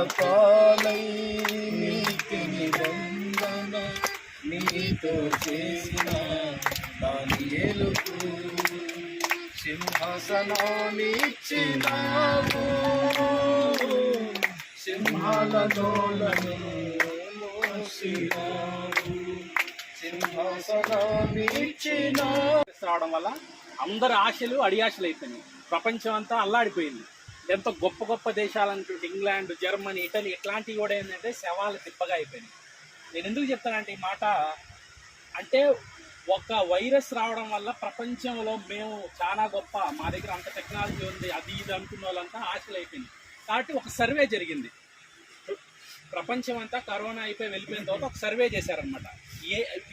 చిరకాలై నీతి నిబంధన నీతో చేసిన దానియేలుకు సింహాసనాన్నిచ్చినావు, సింహాల దోలను మోసినావు, సింహాసనాన్నిచ్చినావు. రావడం వల్ల అందరి ఆశలు అడియాశలు అయిపోయినాయి. ప్రపంచం అంతా అల్లాడిపోయింది. ఎంతో గొప్ప గొప్ప దేశాలంటూ ఇంగ్లాండ్, జర్మనీ, ఇటలీ ఇట్లాంటివి కూడా ఏంటంటే శవాలు తిప్పగా అయిపోయినాయి. నేను ఎందుకు చెప్తానంటే ఈ మాట అంటే, ఒక వైరస్ రావడం వల్ల ప్రపంచంలో మేము చాలా గొప్ప, మా దగ్గర అంత టెక్నాలజీ ఉంది, అది ఇది అనుకున్న వాళ్ళంతా ఆశలు అయిపోయింది. కాబట్టి ఒక సర్వే జరిగింది. ప్రపంచం అంతా కరోనా అయిపోయి వెళ్ళిపోయిన తర్వాత ఒక సర్వే చేశారనమాట.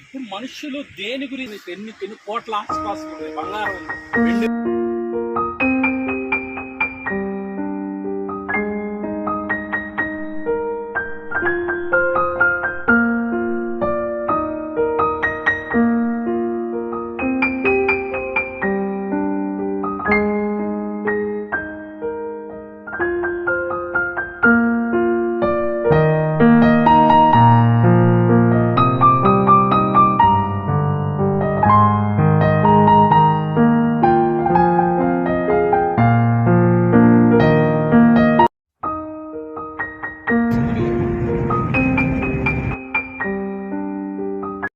ఇప్పుడు మనుషులు దేని గురించి ఎన్ని కోట్ల ఆస్పాస్ బంగారం ఉంది,